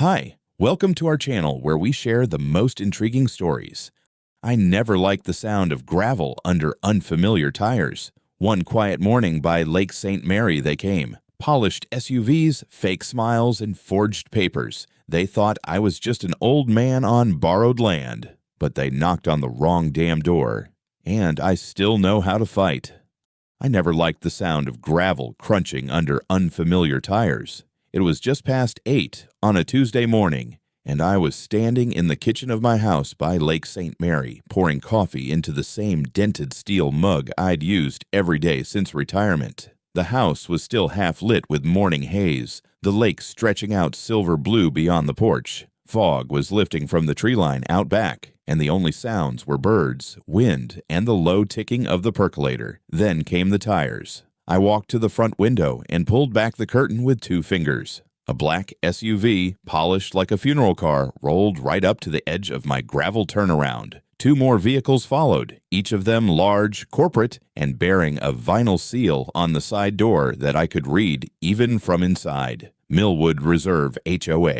Hi, welcome to our channel where we share the most intriguing stories. I never liked the sound of gravel under unfamiliar tires. One quiet morning by Lake St. Mary they came. Polished SUVs, fake smiles, and forged papers. They thought I was just an old man on borrowed land. But they knocked on the wrong damn door. And I still know how to fight. I never liked the sound of gravel crunching under unfamiliar tires. It was just past 8 on a Tuesday morning, and I was standing in the kitchen of my house by Lake St. Mary, pouring coffee into the same dented steel mug I'd used every day since retirement. The house was still half lit with morning haze, the lake stretching out silver blue beyond the porch. Fog was lifting from the tree line out back, and the only sounds were birds, wind, and the low ticking of the percolator. Then came the tires. I walked to the front window and pulled back the curtain with 2 fingers. A black SUV, polished like a funeral car, rolled right up to the edge of my gravel turnaround. 2 more vehicles followed, each of them large, corporate, and bearing a vinyl seal on the side door that I could read even from inside. Millwood Reserve HOA.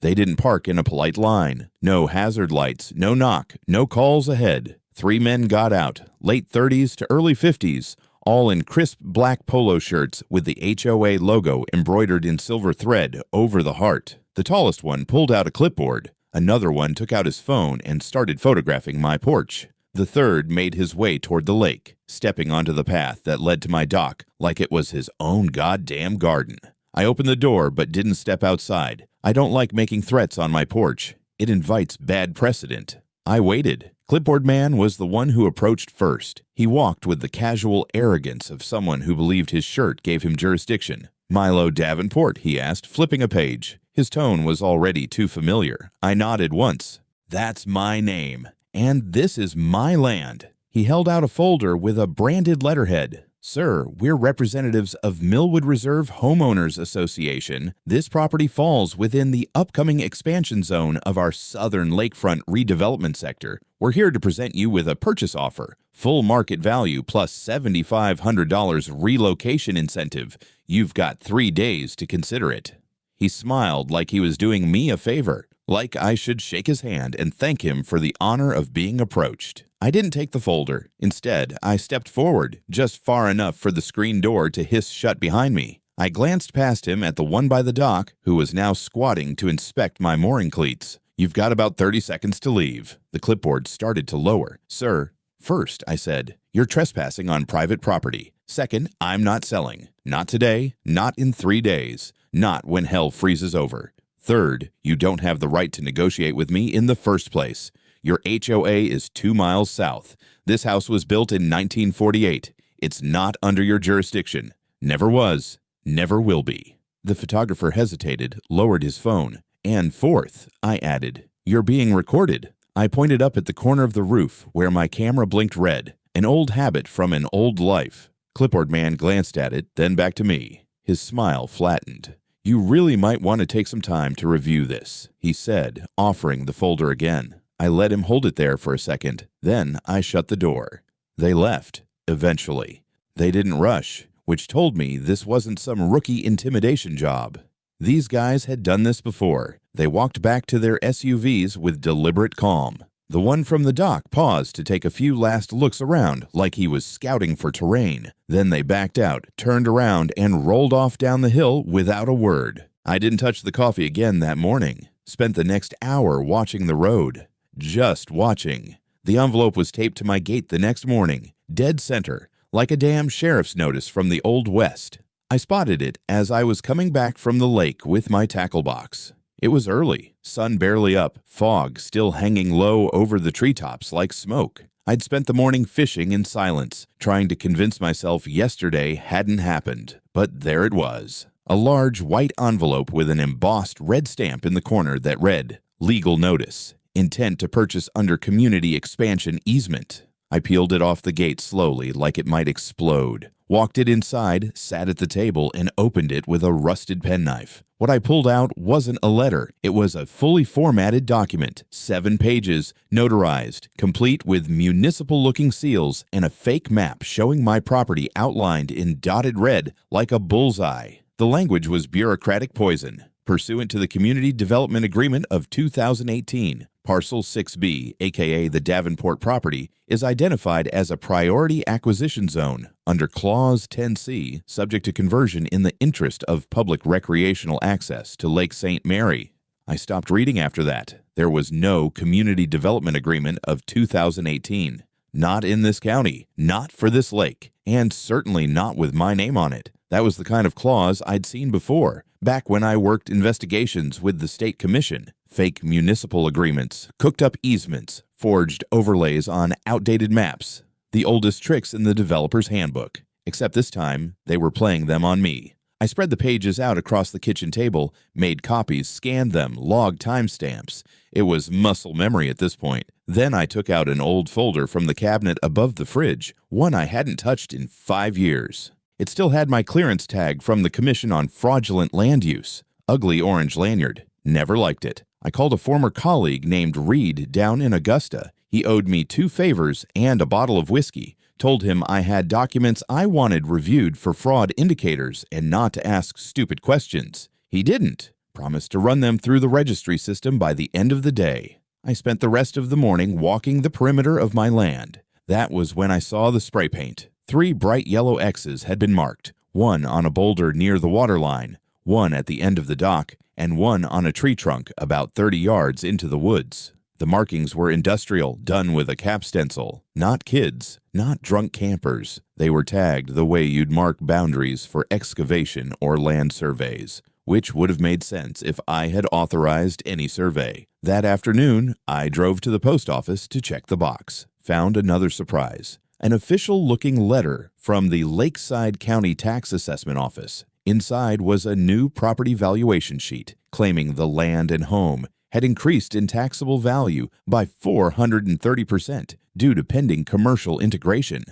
They didn't park in a polite line. No hazard lights, no knock, no calls ahead. 3 men got out, late 30s to early 50s, all in crisp black polo shirts with the HOA logo embroidered in silver thread over the heart. The tallest one pulled out a clipboard. Another one took out his phone and started photographing my porch. The third made his way toward the lake, stepping onto the path that led to my dock like it was his own goddamn garden. I opened the door but didn't step outside. I don't like making threats on my porch. It invites bad precedent. I waited. Clipboard man was the one who approached first. He walked with the casual arrogance of someone who believed his shirt gave him jurisdiction. "Milo Davenport," he asked, flipping a page. His tone was already too familiar. I nodded once. "That's my name. And this is my land." He held out a folder with a branded letterhead. "Sir, we're representatives of Millwood Reserve Homeowners Association. This property falls within the upcoming expansion zone of our southern lakefront redevelopment sector. We're here to present you with a purchase offer. Full market value plus $7,500 relocation incentive. You've got 3 days to consider it." He smiled like he was doing me a favor, like I should shake his hand and thank him for the honor of being approached. I didn't take the folder. Instead, I stepped forward, just far enough for the screen door to hiss shut behind me. I glanced past him at the one by the dock, who was now squatting to inspect my mooring cleats. "You've got about 30 seconds to leave." The clipboard started to lower. "Sir, first," I said, "you're trespassing on private property. Second, I'm not selling. Not today, not in 3 days, not when hell freezes over. Third, you don't have the right to negotiate with me in the first place. Your HOA is 2 miles south. This house was built in 1948. It's not under your jurisdiction. Never was. Never will be." The photographer hesitated, lowered his phone. "And fourth," I added, "you're being recorded." I pointed up at the corner of the roof where my camera blinked red, an old habit from an old life. Clipboard man glanced at it, then back to me. His smile flattened. "You really might want to take some time to review this," he said, offering the folder again. I let him hold it there for a second. Then I shut the door. They left, eventually. They didn't rush, which told me this wasn't some rookie intimidation job. These guys had done this before. They walked back to their SUVs with deliberate calm. The one from the dock paused to take a few last looks around like he was scouting for terrain. Then they backed out, turned around, and rolled off down the hill without a word. I didn't touch the coffee again that morning. Spent the next hour watching the road. Just watching. The envelope was taped to my gate the next morning, dead center, like a damn sheriff's notice from the Old West. I spotted it as I was coming back from the lake with my tackle box. It was early, sun barely up, fog still hanging low over the treetops like smoke. I'd spent the morning fishing in silence, trying to convince myself yesterday hadn't happened. But there it was. A large white envelope with an embossed red stamp in the corner that read, "Legal Notice. Intent to purchase under community expansion easement." I peeled it off the gate slowly like it might explode, walked it inside, sat at the table, and opened it with a rusted penknife. What I pulled out wasn't a letter. It was a fully formatted document, 7 pages, notarized, complete with municipal-looking seals and a fake map showing my property outlined in dotted red like a bullseye. The language was bureaucratic poison. Pursuant to the Community Development Agreement of 2018, Parcel 6B, aka the Davenport property, is identified as a priority acquisition zone under Clause 10C, subject to conversion in the interest of public recreational access to Lake St. Mary. I stopped reading after that. There was no Community Development Agreement of 2018. Not in this county, not for this lake, and certainly not with my name on it. That was the kind of clause I'd seen before, back when I worked investigations with the state commission. Fake municipal agreements, cooked up easements, forged overlays on outdated maps. The oldest tricks in the developer's handbook. Except this time, they were playing them on me. I spread the pages out across the kitchen table, made copies, scanned them, logged timestamps. It was muscle memory at this point. Then I took out an old folder from the cabinet above the fridge, one I hadn't touched in 5 years. It still had my clearance tag from the Commission on Fraudulent Land Use. Ugly orange lanyard. Never liked it. I called a former colleague named Reed down in Augusta. He owed me 2 favors and a bottle of whiskey. Told him I had documents I wanted reviewed for fraud indicators and not to ask stupid questions. He didn't. Promised to run them through the registry system by the end of the day. I spent the rest of the morning walking the perimeter of my land. That was when I saw the spray paint. 3 bright yellow X's had been marked, one on a boulder near the waterline, one at the end of the dock, and one on a tree trunk about 30 yards into the woods. The markings were industrial, done with a cap stencil. Not kids, not drunk campers. They were tagged the way you'd mark boundaries for excavation or land surveys, which would have made sense if I had authorized any survey. That afternoon, I drove to the post office to check the box. Found another surprise. An official-looking letter from the Lakeside County Tax Assessment Office. Inside was a new property valuation sheet claiming the land and home had increased in taxable value by 430% due to pending commercial integration.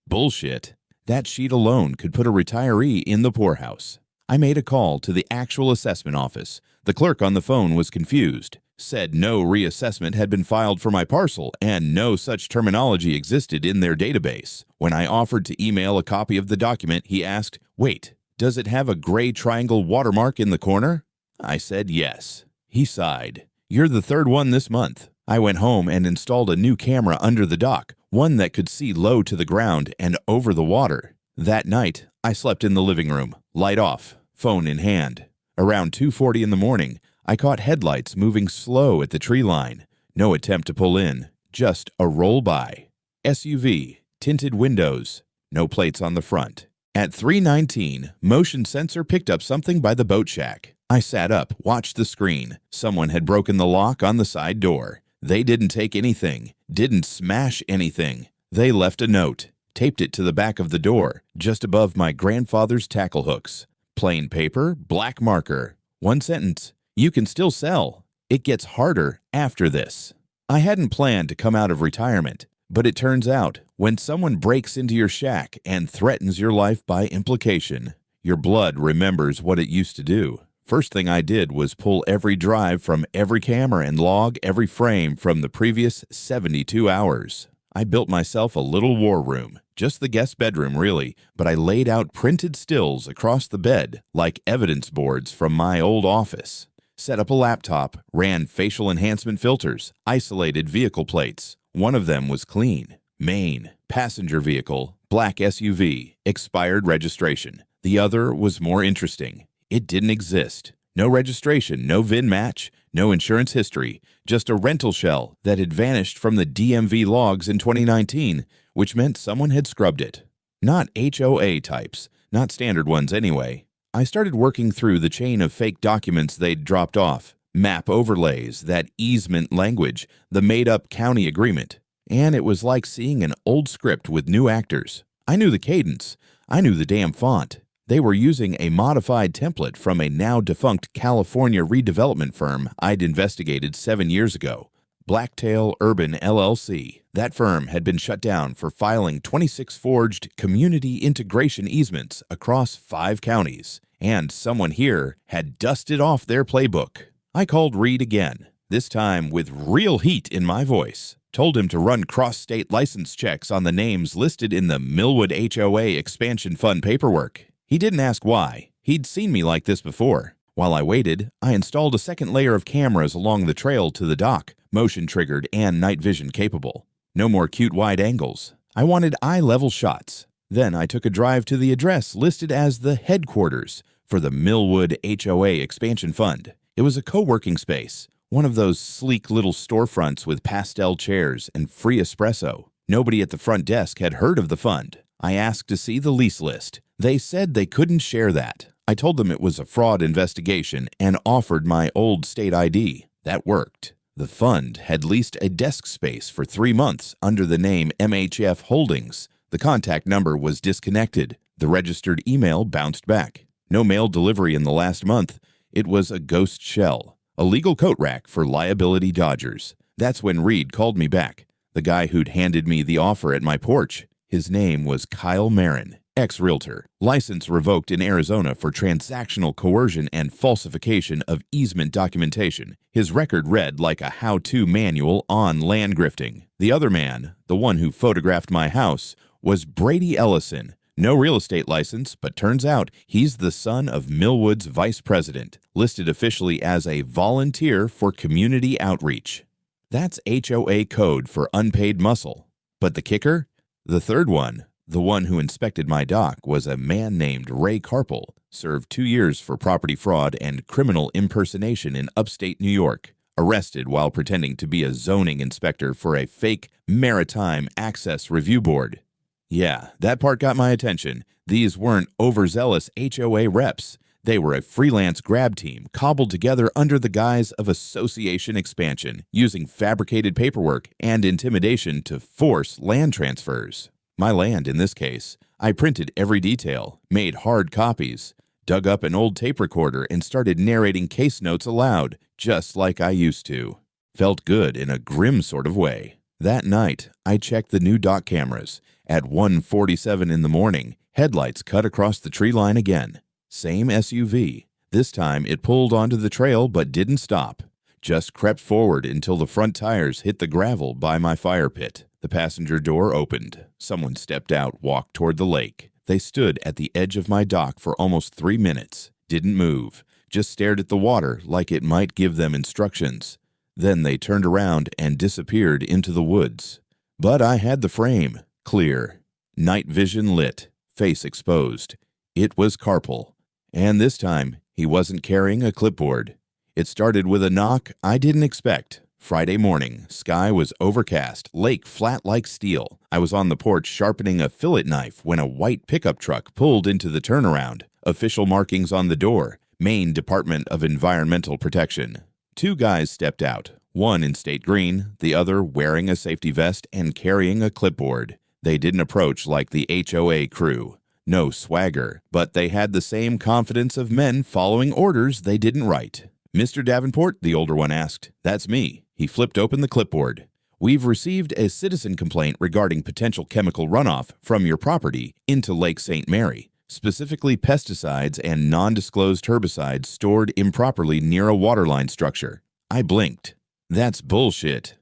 Bullshit. That sheet alone could put a retiree in the poorhouse. I made a call to the actual assessment office. The clerk on the phone was confused. Said no reassessment had been filed for my parcel and no such terminology existed in their database. When I offered to email a copy of the document, he asked, "Wait, does it have a gray triangle watermark in the corner?" I said yes. He sighed. "You're the 3rd one this month." I went home and installed a new camera under the dock, one that could see low to the ground and over the water. That night, I slept in the living room, light off, phone in hand. Around 2:40 in the morning, I caught headlights moving slow at the tree line. No attempt to pull in, just a roll by. SUV, tinted windows, no plates on the front. At 3:19, motion sensor picked up something by the boat shack. I sat up, watched the screen. Someone had broken the lock on the side door. They didn't take anything, didn't smash anything. They left a note, taped it to the back of the door, just above my grandfather's tackle hooks. Plain paper, black marker. One sentence. You can still sell. It gets harder after this. I hadn't planned to come out of retirement, but it turns out when someone breaks into your shack and threatens your life by implication, your blood remembers what it used to do. First thing I did was pull every drive from every camera and log every frame from the previous 72 hours. I built myself a little war room, just the guest bedroom really, but I laid out printed stills across the bed like evidence boards from my old office. Set up a laptop, ran facial enhancement filters, isolated vehicle plates. One of them was clean. Maine, passenger vehicle, black SUV, expired registration. The other was more interesting. It didn't exist. No registration, no VIN match, no insurance history, just a rental shell that had vanished from the DMV logs in 2019, which meant someone had scrubbed it. Not HOA types, not standard ones anyway. I started working through the chain of fake documents they'd dropped off, map overlays, that easement language, the made-up county agreement. And it was like seeing an old script with new actors. I knew the cadence. I knew the damn font. They were using a modified template from a now-defunct California redevelopment firm I'd investigated 7 years ago, Blacktail Urban LLC. That firm had been shut down for filing 26 forged community integration easements across 5 counties. And someone here had dusted off their playbook. I called Reed again, this time with real heat in my voice. Told him to run cross-state license checks on the names listed in the Millwood HOA Expansion Fund paperwork. He didn't ask why. He'd seen me like this before. While I waited, I installed a second layer of cameras along the trail to the dock, motion-triggered and night vision capable. No more cute wide angles. I wanted eye-level shots. Then I took a drive to the address listed as the headquarters for the Millwood HOA Expansion Fund. It was a co-working space, one of those sleek little storefronts with pastel chairs and free espresso. Nobody at the front desk had heard of the fund. I asked to see the lease list. They said they couldn't share that. I told them it was a fraud investigation and offered my old state ID. That worked. The fund had leased a desk space for 3 months under the name MHF Holdings. The contact number was disconnected. The registered email bounced back. No mail delivery in the last month. It was a ghost shell, a legal coat rack for liability dodgers. That's when Reed called me back, the guy who'd handed me the offer at my porch. His name was Kyle Marin, ex-realtor, license revoked in Arizona for transactional coercion and falsification of easement documentation. His record read like a how-to manual on land grifting. The other man, the one who photographed my house, was Brady Ellison. No real estate license, but turns out he's the son of Millwood's vice president, listed officially as a volunteer for community outreach. That's HOA code for unpaid muscle. But the kicker? The third one, the one who inspected my dock, was a man named Ray Carpel, served 2 years for property fraud and criminal impersonation in upstate New York, arrested while pretending to be a zoning inspector for a fake Maritime Access Review Board. Yeah, that part got my attention. These weren't overzealous HOA reps. They were a freelance grab team cobbled together under the guise of association expansion, using fabricated paperwork and intimidation to force land transfers. My land, in this case. I printed every detail, made hard copies, dug up an old tape recorder and started narrating case notes aloud, just like I used to. Felt good in a grim sort of way. That night, I checked the new dock cameras. At 1:47 in the morning, headlights cut across the tree line again. Same SUV. This time it pulled onto the trail but didn't stop. Just crept forward until the front tires hit the gravel by my fire pit. The passenger door opened. Someone stepped out, walked toward the lake. They stood at the edge of my dock for almost 3 minutes. Didn't move. Just stared at the water like it might give them instructions. Then they turned around and disappeared into the woods. But I had the frame. Clear. Night vision lit. Face exposed. It was Carpel. And this time, he wasn't carrying a clipboard. It started with a knock I didn't expect. Friday morning, sky was overcast, lake flat like steel. I was on the porch sharpening a fillet knife when a white pickup truck pulled into the turnaround. Official markings on the door. Maine Department of Environmental Protection. 2 guys stepped out, one in state green, the other wearing a safety vest and carrying a clipboard. They didn't approach like the HOA crew. No swagger, but they had the same confidence of men following orders they didn't write. "Mr. Davenport?" the older one asked. "That's me." He flipped open the clipboard. "We've received a citizen complaint regarding potential chemical runoff from your property into Lake St. Mary, specifically pesticides and non-disclosed herbicides stored improperly near a waterline structure." I blinked. "That's bullshit.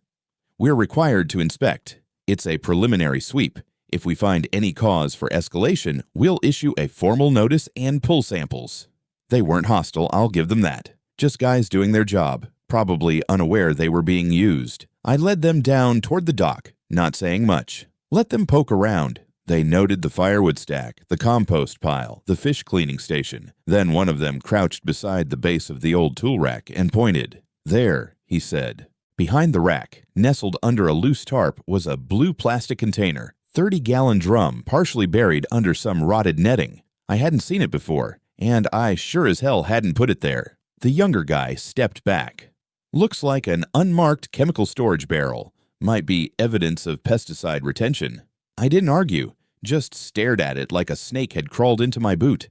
We're required to inspect. It's a preliminary sweep. If we find any cause for escalation, we'll issue a formal notice and pull samples." They weren't hostile, I'll give them that. Just guys doing their job, probably unaware they were being used. I led them down toward the dock, not saying much. Let them poke around. They noted the firewood stack, the compost pile, the fish cleaning station. Then one of them crouched beside the base of the old tool rack and pointed. "There," he said. Behind the rack, nestled under a loose tarp, was a blue plastic container, 30-gallon drum partially buried under some rotted netting. I hadn't seen it before, and I sure as hell hadn't put it there. The younger guy stepped back. "Looks like an unmarked chemical storage barrel. Might be evidence of pesticide retention." I didn't argue, just stared at it like a snake had crawled into my boot.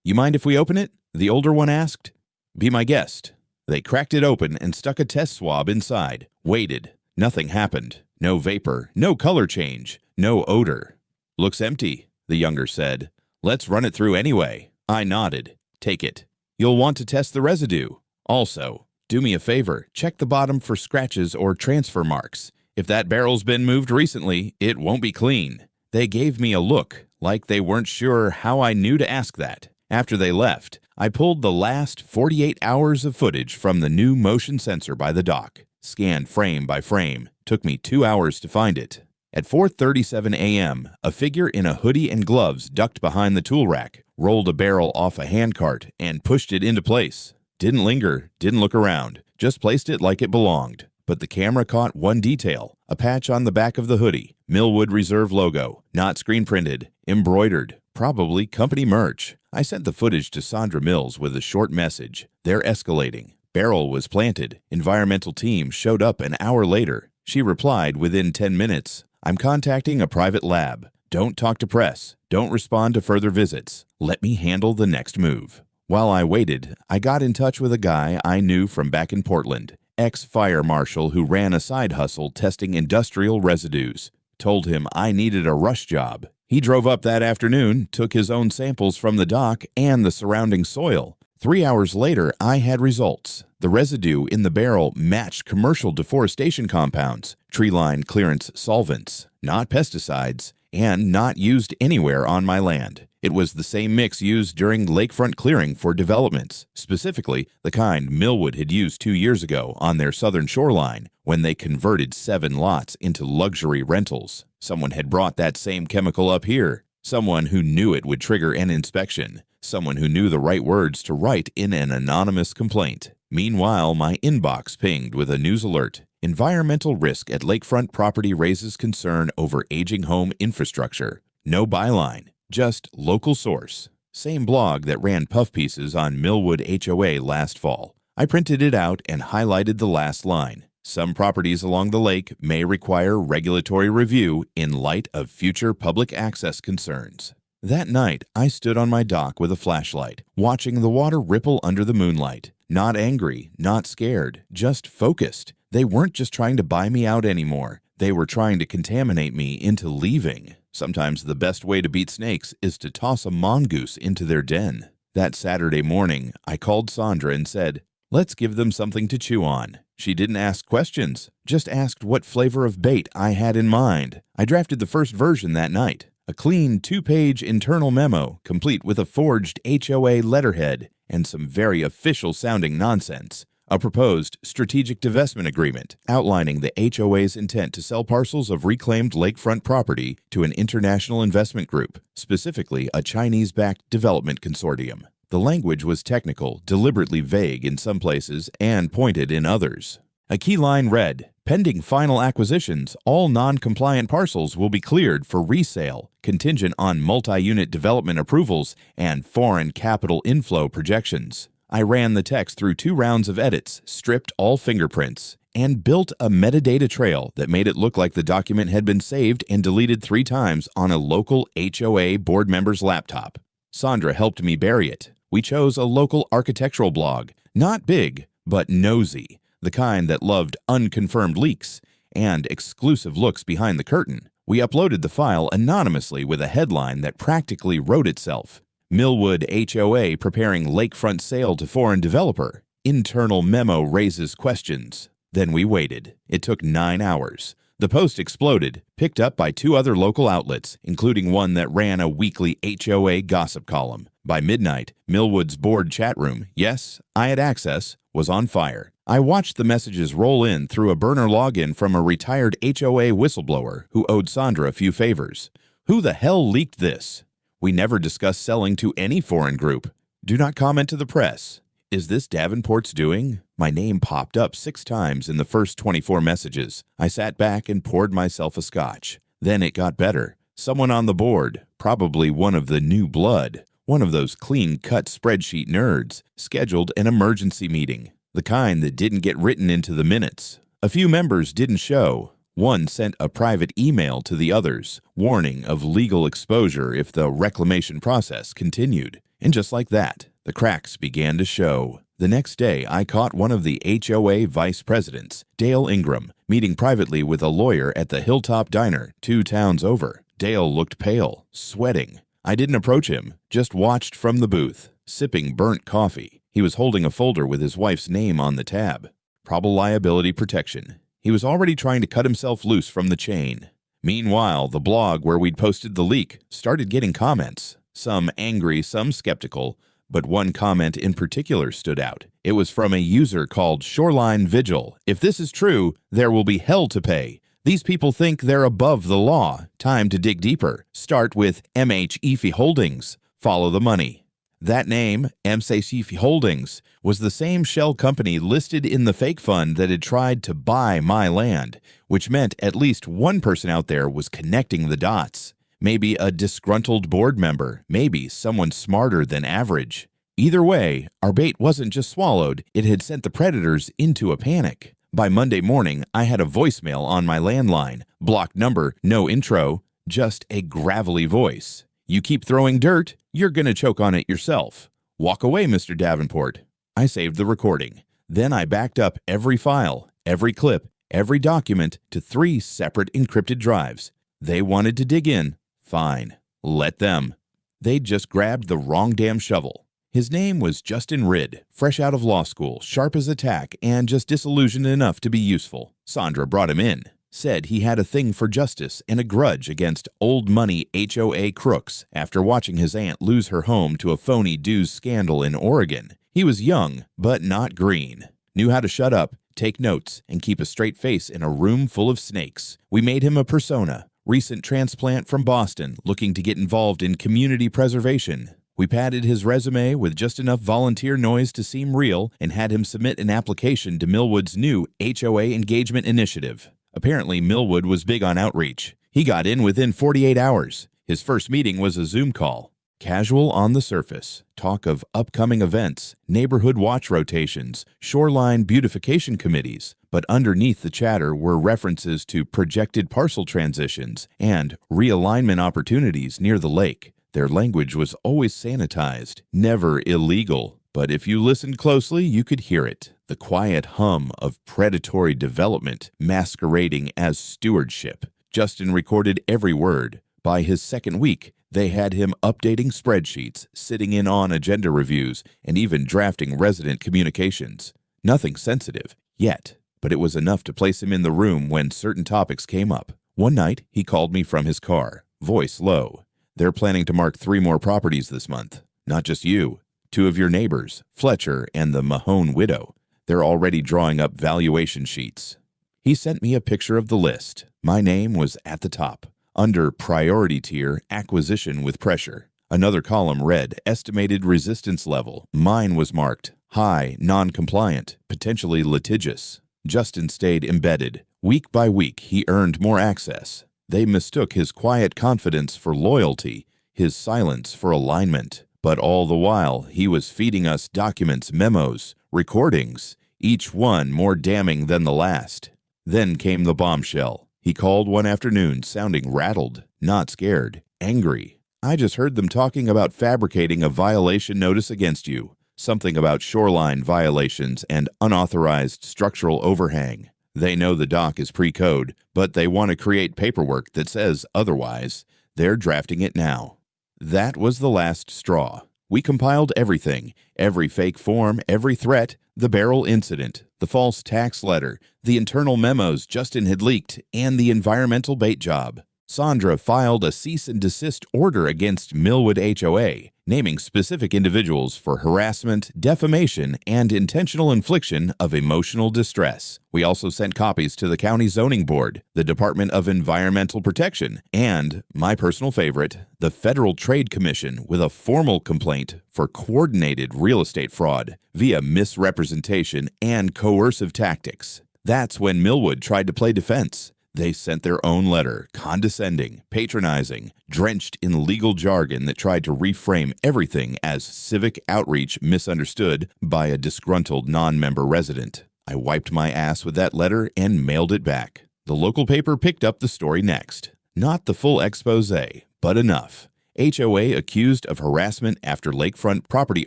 "You mind if we open it?" the older one asked. "Be my guest." They cracked it open and stuck a test swab inside. Waited. Nothing happened. No vapor, no color change, no odor. "Looks empty," the younger said. "Let's run it through anyway." I nodded. "Take it. You'll want to test the residue. Also, do me a favor, check the bottom for scratches or transfer marks. If that barrel's been moved recently, it won't be clean." They gave me a look, like they weren't sure how I knew to ask that. After they left, I pulled the last 48 hours of footage from the new motion sensor by the dock, scanned frame by frame. Took me 2 hours to find it. At 4:37 a.m., a figure in a hoodie and gloves ducked behind the tool rack, rolled a barrel off a handcart, and pushed it into place. Didn't linger, didn't look around, just placed it like it belonged. But the camera caught one detail, a patch on the back of the hoodie, Millwood Reserve logo, not screen printed, embroidered, probably company merch. I sent the footage to Sandra Mills with a short message. They're escalating. Barrel was planted. Environmental team showed up an hour later. She replied within 10 minutes. I'm contacting a private lab. Don't talk to press. Don't respond to further visits. Let me handle the next move. While I waited, I got in touch with a guy I knew from back in Portland, ex-fire marshal who ran a side hustle testing industrial residues. Told him I needed a rush job. He drove up that afternoon, took his own samples from the dock and the surrounding soil. 3 hours later, I had results. The residue in the barrel matched commercial deforestation compounds, tree line clearance solvents, not pesticides, and not used anywhere on my land. It was the same mix used during lakefront clearing for developments, specifically the kind Millwood had used 2 years ago on their southern shoreline when they converted 7 lots into luxury rentals. Someone had brought that same chemical up here. Someone who knew it would trigger an inspection. Someone who knew the right words to write in an anonymous complaint. Meanwhile, my inbox pinged with a news alert. Environmental risk at lakefront property raises concern over aging home infrastructure. No byline, just local source. Same blog that ran puff pieces on Millwood HOA last fall. I printed it out and highlighted the last line. Some properties along the lake may require regulatory review in light of future public access concerns. That night, I stood on my dock with a flashlight, watching the water ripple under the moonlight. Not angry, not scared, just focused. They weren't just trying to buy me out anymore. They were trying to contaminate me into leaving. Sometimes the best way to beat snakes is to toss a mongoose into their den. That Saturday morning, I called Sandra and said, "Let's give them something to chew on." She didn't ask questions, just asked what flavor of bait I had in mind. I drafted the first version that night. A clean 2-page internal memo, complete with a forged HOA letterhead and some very official-sounding nonsense. A proposed strategic divestment agreement outlining the HOA's intent to sell parcels of reclaimed lakefront property to an international investment group, specifically a Chinese-backed development consortium. The language was technical, deliberately vague in some places, and pointed in others. A key line read, "Pending final acquisitions, all non-compliant parcels will be cleared for resale, contingent on multi-unit development approvals and foreign capital inflow projections." I ran the text through 2 rounds of edits, stripped all fingerprints, and built a metadata trail that made it look like the document had been saved and deleted 3 times on a local HOA board member's laptop. Sandra helped me bury it. We chose a local architectural blog, not big, but nosy, the kind that loved unconfirmed leaks and exclusive looks behind the curtain. We uploaded the file anonymously with a headline that practically wrote itself. Millwood HOA preparing lakefront sale to foreign developer. Internal memo raises questions. Then we waited. It took 9 hours. The post exploded, picked up by 2 other local outlets, including one that ran a weekly HOA gossip column. By midnight, Millwood's board chat room, yes, I had access, was on fire. I watched the messages roll in through a burner login from a retired HOA whistleblower who owed Sandra a few favors. Who the hell leaked this? We never discussed selling to any foreign group. Do not comment to the press. Is this Davenport's doing? My name popped up 6 times in the first 24 messages. I sat back and poured myself a scotch. Then it got better. Someone on the board, probably one of the new blood, one of those clean-cut spreadsheet nerds, scheduled an emergency meeting, the kind that didn't get written into the minutes. A few members didn't show. One sent a private email to the others, warning of legal exposure if the reclamation process continued. And just like that, the cracks began to show. The next day, I caught one of the HOA vice presidents, Dale Ingram, meeting privately with a lawyer at the Hilltop Diner 2 towns over. Dale looked pale, sweating. I didn't approach him, just watched from the booth, sipping burnt coffee. He was holding a folder with his wife's name on the tab. Probable liability protection. He was already trying to cut himself loose from the chain. Meanwhile, the blog where we'd posted the leak started getting comments. Some angry, some skeptical, but one comment in particular stood out. It was from a user called Shoreline Vigil. If this is true, there will be hell to pay. These people think they're above the law. Time to dig deeper. Start with MH Holdings. Follow the money. That name, MH Holdings, was the same shell company listed in the fake fund that had tried to buy my land, which meant at least one person out there was connecting the dots. Maybe a disgruntled board member, maybe someone smarter than average. Either way, our bait wasn't just swallowed, it had sent the predators into a panic. By Monday morning, I had a voicemail on my landline. Blocked number, no intro, just a gravelly voice. You keep throwing dirt, you're gonna choke on it yourself. Walk away, Mr. Davenport. I saved the recording. Then I backed up every file, every clip, every document to 3 separate encrypted drives. They wanted to dig in. Fine. Let them. They'd just grabbed the wrong damn shovel. His name was Justin Ridd, fresh out of law school, sharp as a tack, and just disillusioned enough to be useful. Sandra brought him in. Said he had a thing for justice and a grudge against old money HOA crooks after watching his aunt lose her home to a phony dues scandal in Oregon. He was young, but not green. Knew how to shut up, take notes, and keep a straight face in a room full of snakes. We made him a persona. Recent transplant from Boston, looking to get involved in community preservation. We padded his resume with just enough volunteer noise to seem real and had him submit an application to Millwood's new HOA engagement initiative. Apparently, Millwood was big on outreach. He got in within 48 hours. His first meeting was a Zoom call. Casual on the surface, talk of upcoming events, neighborhood watch rotations, shoreline beautification committees, but underneath the chatter were references to projected parcel transitions and realignment opportunities near the lake. Their language was always sanitized, never illegal, but if you listened closely, you could hear it. The quiet hum of predatory development masquerading as stewardship. Justin recorded every word. By his second week, they had him updating spreadsheets, sitting in on agenda reviews, and even drafting resident communications. Nothing sensitive, yet, but it was enough to place him in the room when certain topics came up. One night, he called me from his car, voice low. They're planning to mark 3 more properties this month. Not just you. 2 of your neighbors, Fletcher and the Mahone widow. They're already drawing up valuation sheets. He sent me a picture of the list. My name was at the top. Under priority tier, acquisition with pressure. Another column read estimated resistance level. Mine was marked high, non-compliant, potentially litigious. Justin stayed embedded. Week by week, he earned more access. They mistook his quiet confidence for loyalty, his silence for alignment. But all the while, he was feeding us documents, memos, recordings, each one more damning than the last. Then came the bombshell. He called one afternoon, sounding rattled, not scared, angry. I just heard them talking about fabricating a violation notice against you. Something about shoreline violations and unauthorized structural overhang. They know the dock is pre-code, but they want to create paperwork that says otherwise. They're drafting it now. That was the last straw. We compiled everything, every fake form, every threat, the barrel incident, the false tax letter, the internal memos Justin had leaked, and the environmental bait job. Sandra filed a cease and desist order against Millwood HOA, naming specific individuals for harassment, defamation, and intentional infliction of emotional distress. We also sent copies to the County Zoning Board, the Department of Environmental Protection, and, my personal favorite, the Federal Trade Commission with a formal complaint for coordinated real estate fraud via misrepresentation and coercive tactics. That's when Millwood tried to play defense. They sent their own letter, condescending, patronizing, drenched in legal jargon that tried to reframe everything as civic outreach misunderstood by a disgruntled non-member resident. I wiped my ass with that letter and mailed it back. The local paper picked up the story next. Not the full expose, but enough. HOA accused of harassment after lakefront property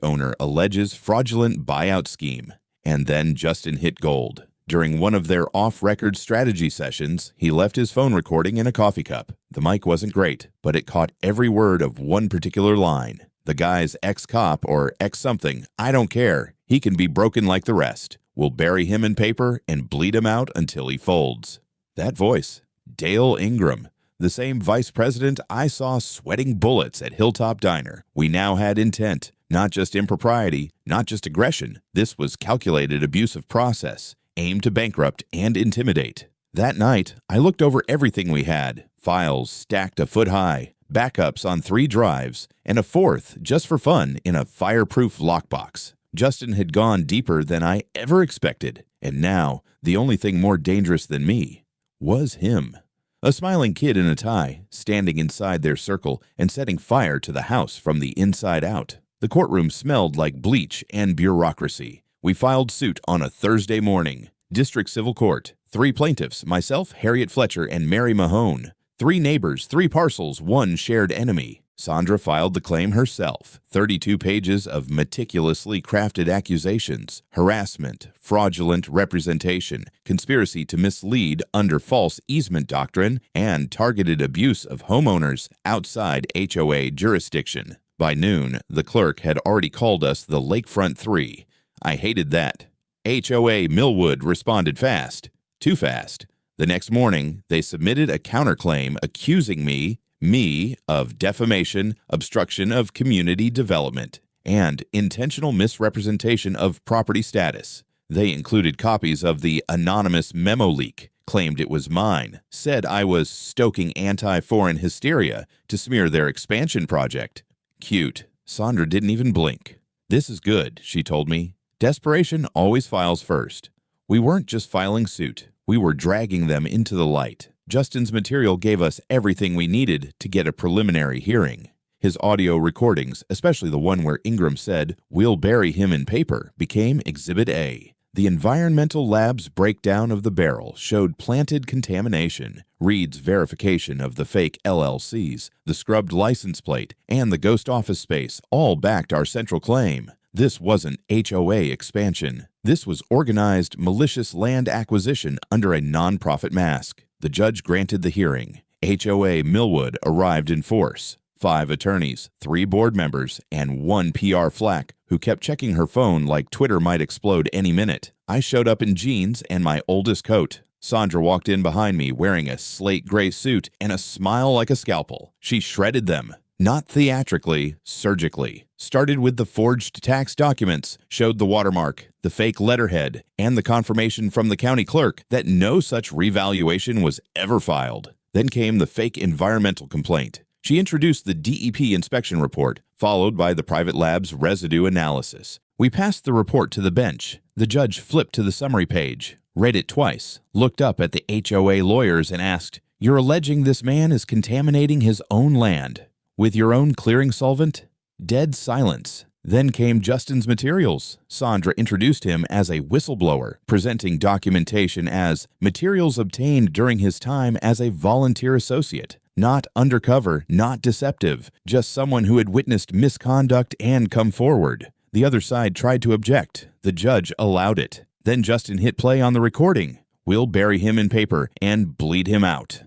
owner alleges fraudulent buyout scheme. And then Justin hit gold. During one of their off-record strategy sessions, he left his phone recording in a coffee cup. The mic wasn't great, but it caught every word of one particular line. The guy's ex-cop or ex-something, I don't care. He can be broken like the rest. We'll bury him in paper and bleed him out until he folds. That voice, Dale Ingram, the same vice president I saw sweating bullets at Hilltop Diner. We now had intent, Not just impropriety, not just aggression. This was calculated abuse of process, aimed to bankrupt and intimidate. That night, I looked over everything we had, files stacked a foot high, backups on 3 drives, and a 4th, just for fun, in a fireproof lockbox. Justin had gone deeper than I ever expected, and now the only thing more dangerous than me was him. A smiling kid in a tie, standing inside their circle and setting fire to the house from the inside out. The courtroom smelled like bleach and bureaucracy. We filed suit on a Thursday morning. District Civil Court. 3 plaintiffs, myself, Harriet Fletcher, and Mary Mahone. 3 neighbors, 3 parcels, 1 shared enemy. Sandra filed the claim herself. 32 pages of meticulously crafted accusations, harassment, fraudulent representation, conspiracy to mislead under false easement doctrine, and targeted abuse of homeowners outside HOA jurisdiction. By noon, the clerk had already called us the Lakefront 3. I hated that. HOA Millwood responded fast. Too fast. The next morning, they submitted a counterclaim accusing me of defamation, obstruction of community development, and intentional misrepresentation of property status. They included copies of the anonymous memo leak, claimed it was mine, said I was stoking anti-foreign hysteria to smear their expansion project. Cute. Sandra didn't even blink. This is good, she told me. Desperation always files first. We weren't just filing suit. We were dragging them into the light. Justin's material gave us everything we needed to get a preliminary hearing. His audio recordings, especially the one where Ingram said, "We'll bury him in paper," became Exhibit A. The environmental lab's breakdown of the barrel showed planted contamination. Reed's verification of the fake LLCs, the scrubbed license plate, and the ghost office space all backed our central claim. This wasn't HOA expansion. This was organized, malicious land acquisition under a nonprofit mask. The judge granted the hearing. HOA Millwood arrived in force. 5 attorneys, 3 board members, and 1 PR flack who kept checking her phone like Twitter might explode any minute. I showed up in jeans and my oldest coat. Sandra walked in behind me wearing a slate gray suit and a smile like a scalpel. She shredded them. Not theatrically, surgically. Started with the forged tax documents, showed the watermark, the fake letterhead, and the confirmation from the county clerk that no such revaluation was ever filed. Then came the fake environmental complaint. She introduced the DEP inspection report, followed by the private lab's residue analysis. We passed the report to the bench. The judge flipped to the summary page, read it twice, looked up at the HOA lawyers and asked, "You're alleging this man is contaminating his own land with your own clearing solvent?" Dead silence. Then came Justin's materials. Sandra introduced him as a whistleblower, presenting documentation as materials obtained during his time as a volunteer associate. Not undercover, not deceptive, just someone who had witnessed misconduct and come forward. The other side tried to object. The judge allowed it. Then Justin hit play on the recording. "We'll bury him in paper and bleed him out."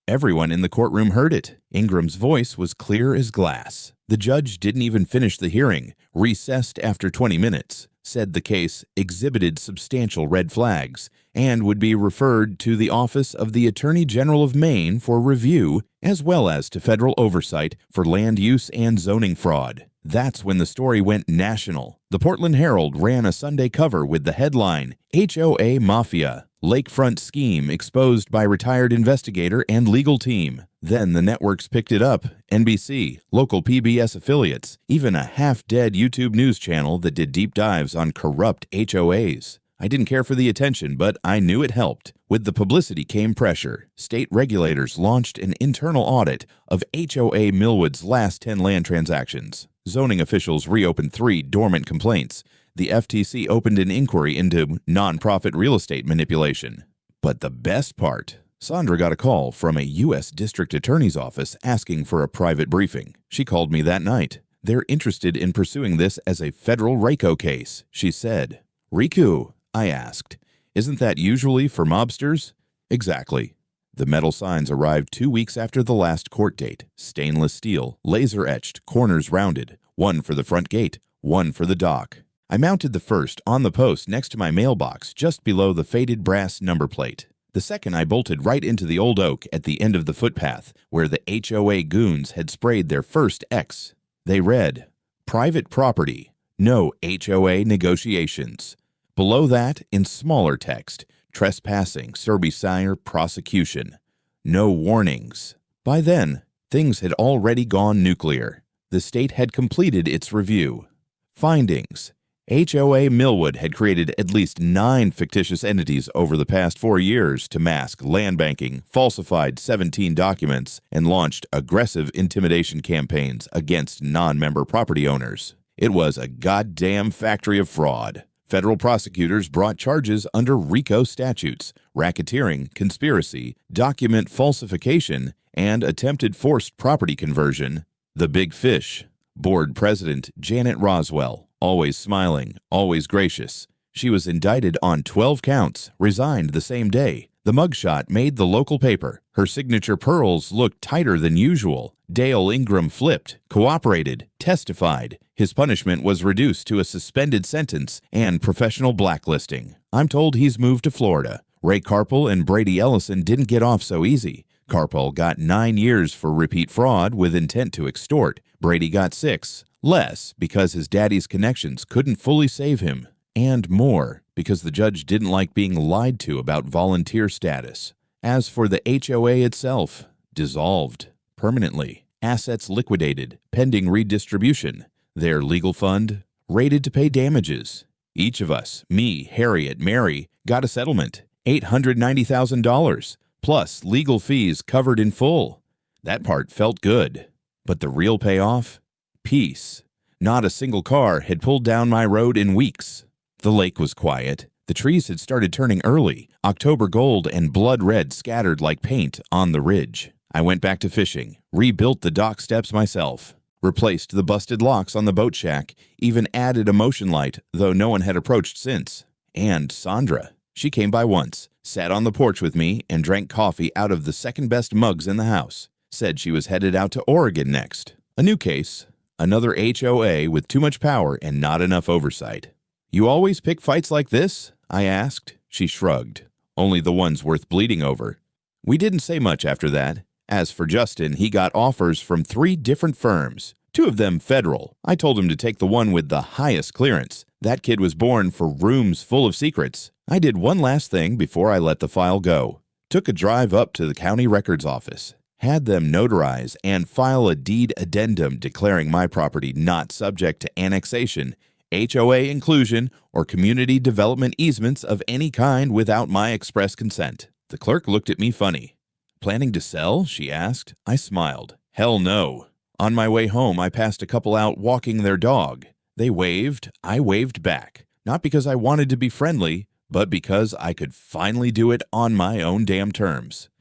Everyone in the courtroom heard it. Ingram's voice was clear as glass. The judge didn't even finish the hearing, recessed after 20 minutes, said the case exhibited substantial red flags, and would be referred to the Office of the Attorney General of Maine for review, as well as to federal oversight for land use and zoning fraud. That's when the story went national. The Portland Herald ran a Sunday cover with the headline, "HOA Mafia, Lakefront Scheme Exposed by Retired Investigator and Legal Team." Then the networks picked it up, NBC, local PBS affiliates, even a half-dead YouTube news channel that did deep dives on corrupt HOAs. I didn't care for the attention, but I knew it helped. With the publicity came pressure. State regulators launched an internal audit of HOA Millwood's last 10 land transactions. Zoning officials reopened 3 dormant complaints. The FTC opened an inquiry into nonprofit real estate manipulation. But the best part, Sandra got a call from a U.S. District Attorney's office asking for a private briefing. She called me that night. "They're interested in pursuing this as a federal RICO case," she said. "RICO?" I asked. "Isn't that usually for mobsters?" "Exactly." The metal signs arrived 2 weeks after the last court date. Stainless steel, laser-etched, corners rounded. One for the front gate, one for the dock. I mounted the first on the post next to my mailbox, just below the faded brass number plate. The second I bolted right into the old oak at the end of the footpath, where the HOA goons had sprayed their first X. They read, Private property. No HOA negotiations. Below that, in smaller text, trespassing, Sire prosecution. No warnings. By then, things had already gone nuclear. The state had completed its review. Findings. HOA Millwood had created at least 9 fictitious entities over the past 4 years to mask land banking, falsified 17 documents, and launched aggressive intimidation campaigns against non-member property owners. It was a goddamn factory of fraud. Federal prosecutors brought charges under RICO statutes, racketeering, conspiracy, document falsification, and attempted forced property conversion. The Big Fish. Board President Janet Roswell, always smiling, always gracious. She was indicted on 12 counts, resigned the same day. The mugshot made the local paper. Her signature pearls looked tighter than usual. Dale Ingram flipped, cooperated, testified. His punishment was reduced to a suspended sentence and professional blacklisting. I'm told he's moved to Florida. Ray Carpel and Brady Ellison didn't get off so easy. Carpel got 9 years for repeat fraud with intent to extort. Brady got 6, less because his daddy's connections couldn't fully save him, and more because the judge didn't like being lied to about volunteer status. As for the HOA itself, dissolved permanently, assets liquidated, pending redistribution, their legal fund rated to pay damages. Each of us, me, Harriet, Mary, got a settlement, $890,000, plus legal fees covered in full. That part felt good. But the real payoff? Peace. Not a single car had pulled down my road in weeks. The lake was quiet. The trees had started turning early, October gold and blood red scattered like paint on the ridge. I went back to fishing, rebuilt the dock steps myself, replaced the busted locks on the boat shack, even added a motion light, though no one had approached since. And Sandra. She came by once, sat on the porch with me, and drank coffee out of the second-best mugs in the house. Said she was headed out to Oregon next. A new case. Another HOA with too much power and not enough oversight. You always pick fights like this? I asked. She shrugged. Only the ones worth bleeding over. We didn't say much after that. As for Justin, he got offers from 3 different firms. 2 of them federal. I told him to take the one with the highest clearance. That kid was born for rooms full of secrets. I did one last thing before I let the file go. Took a drive up to the county records office. Had them notarize and file a deed addendum declaring my property not subject to annexation, HOA inclusion, or community development easements of any kind without my express consent. The clerk looked at me funny. Planning to sell? She asked. I smiled. Hell no. On my way home, I passed a couple out walking their dog. They waved. I waved back. Not because I wanted to be friendly, but because I could finally do it on my own damn terms.